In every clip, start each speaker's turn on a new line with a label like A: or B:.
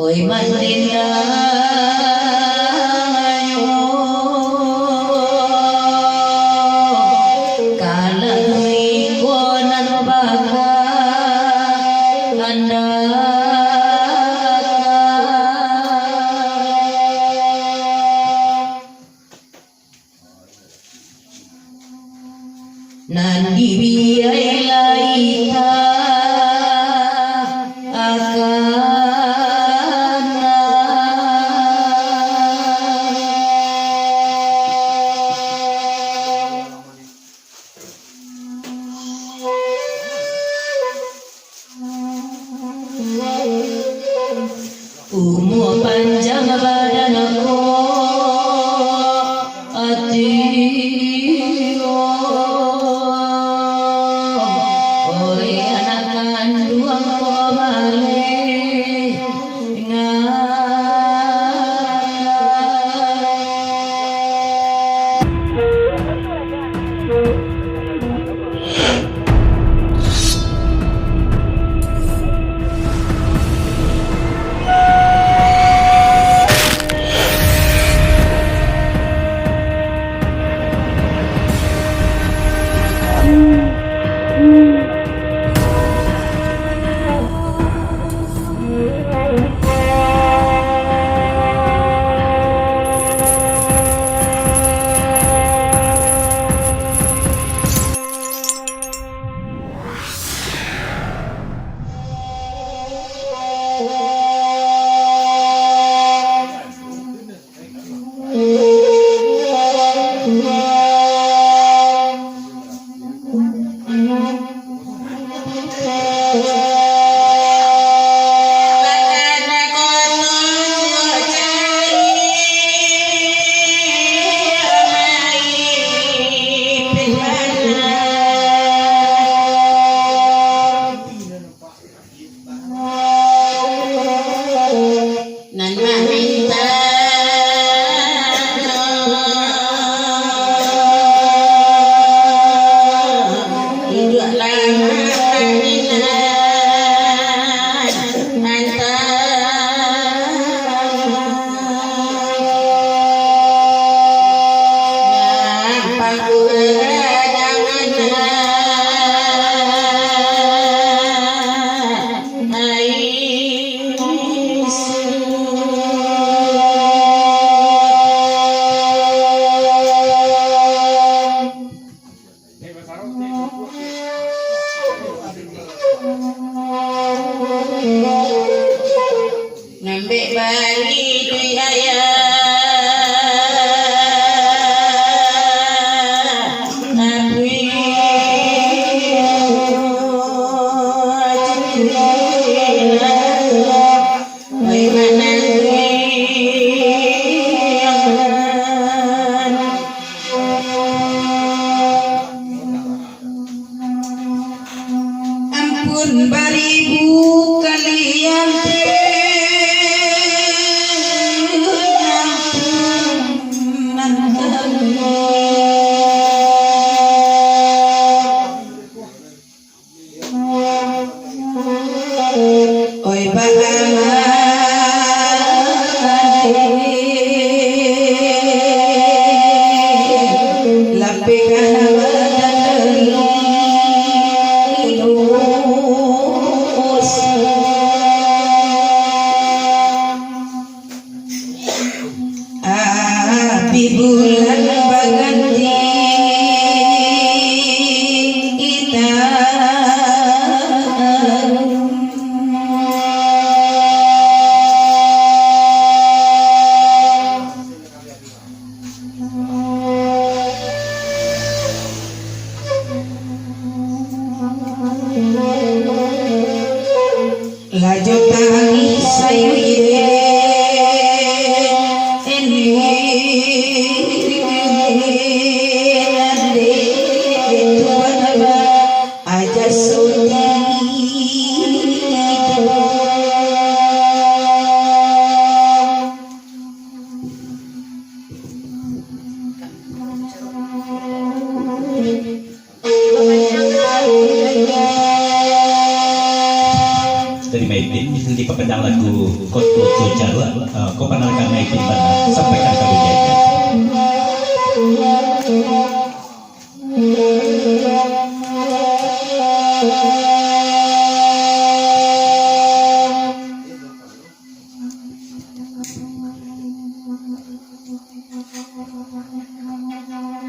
A: Oi mandindayo kalami konan baka anda nandi biyai laita umur panjang badanku hatiku oleh anak kandung pemalik ngambek bali duit ayah ampun baribu kalian oi api bulan baganti lajo tangi sayu aja
B: dari Maidin, hindi pa Nang lagu Koto Jawa kau panalkan naik timbana sampaikan kamu jajan.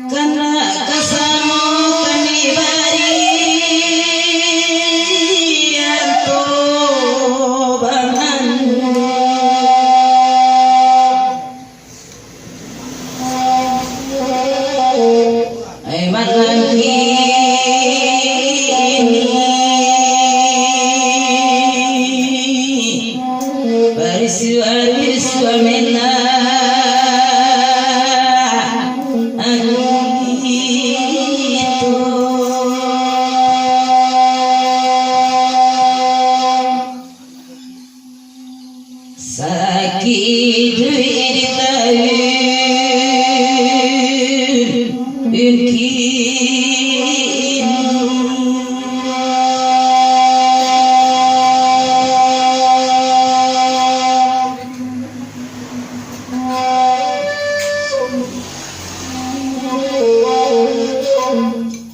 A: Karena kasamo kanibari anto bangan ay matlangki ini Bariswa mena sakit diri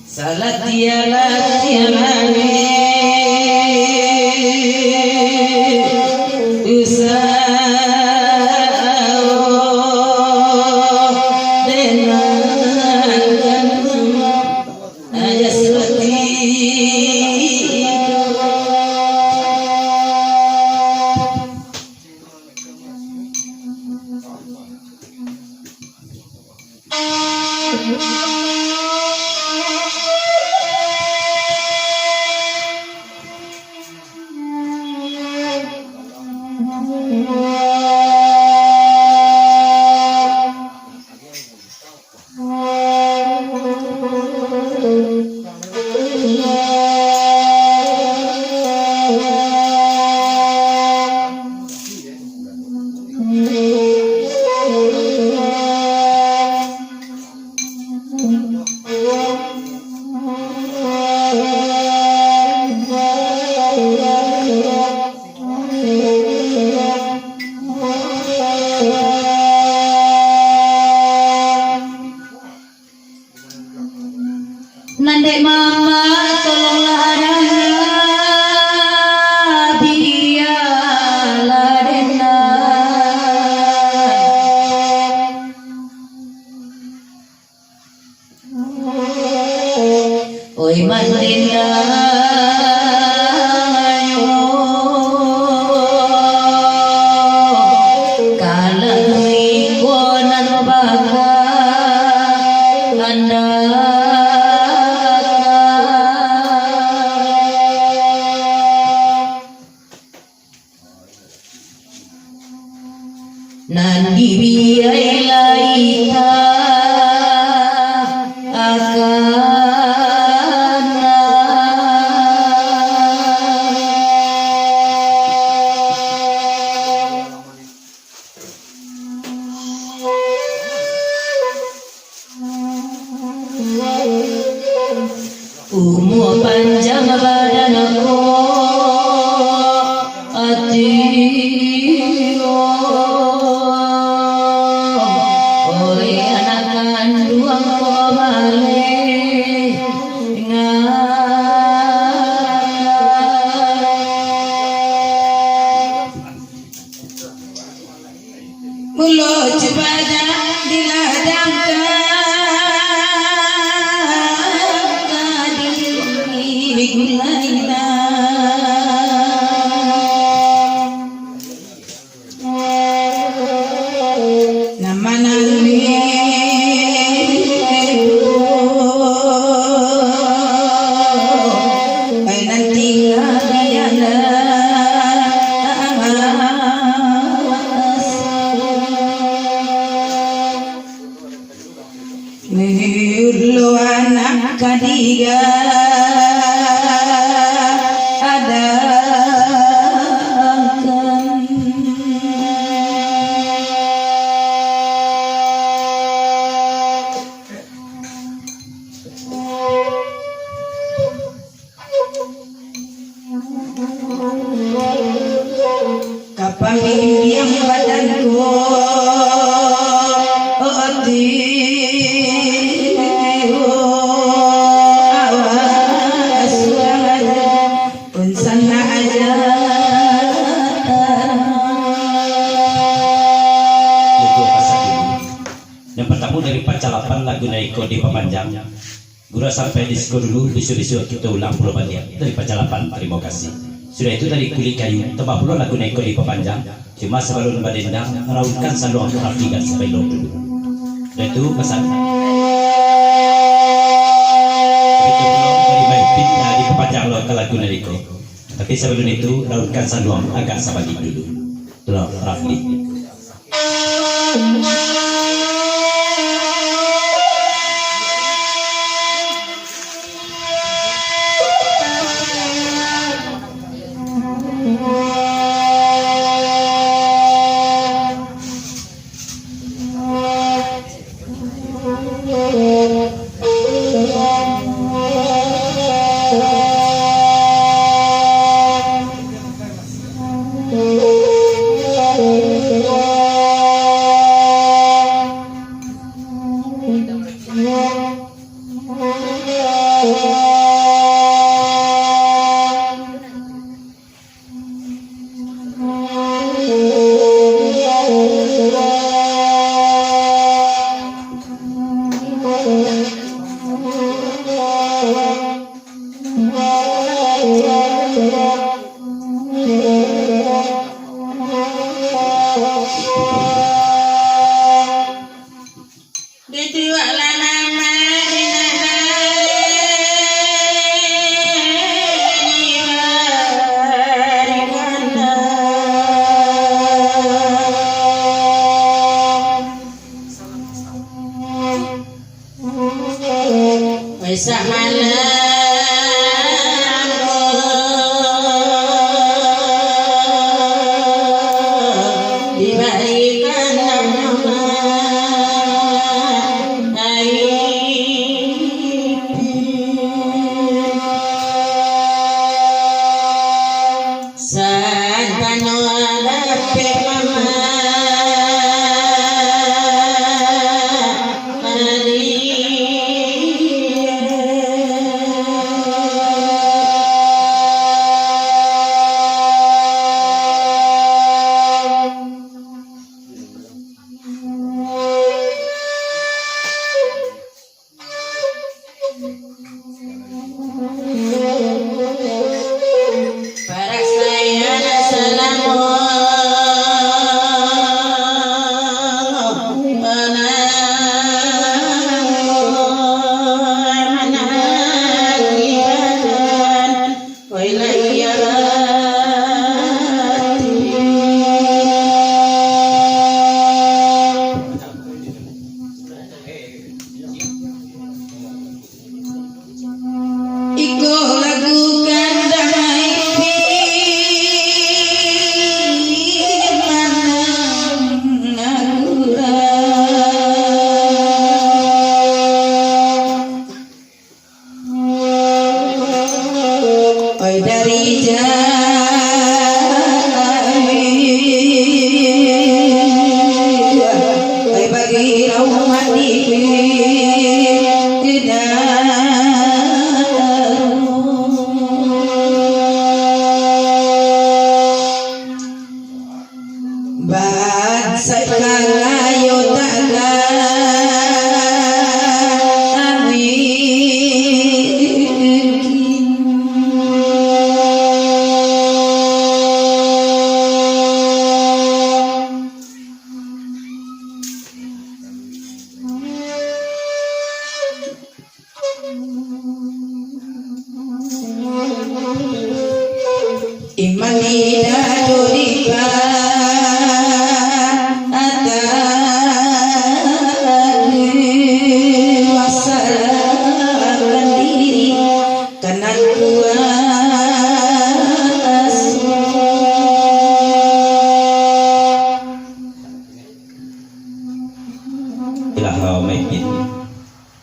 A: salat tiala Nandek mama tolonglah dia ladena oi mandinda kalang konan baka anda nandi biayaita umur panjang badanku mulut pada diladangkan digulaina nama nami ay nanti ngadiana Nihilo anak kadiga ada Kapamimpiang badanku awas unsana aja.
B: Yang pertama dari pacalapan lagu Naiko di Papanjang. Guru sampai disko dulu, bisu-bisu kita ulang pulau balik dari pacalapan. Terima kasih. Sudah itu dari kulit kayu, tebak pulau lagu Naiko di Papanjang. Cuma sebelum badendang, merautkan saluang rafikan sampai lo dulu. Dan itu pesan. Itu pulau dari Maipit di Papanjang lo ke lagu Naiko. Tapi sebelum itu, rautkan saluang agak sabagi dulu. Itulah Rafli.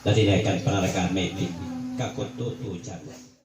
B: Tadi akan penarakan Maipit kakut tutu jago.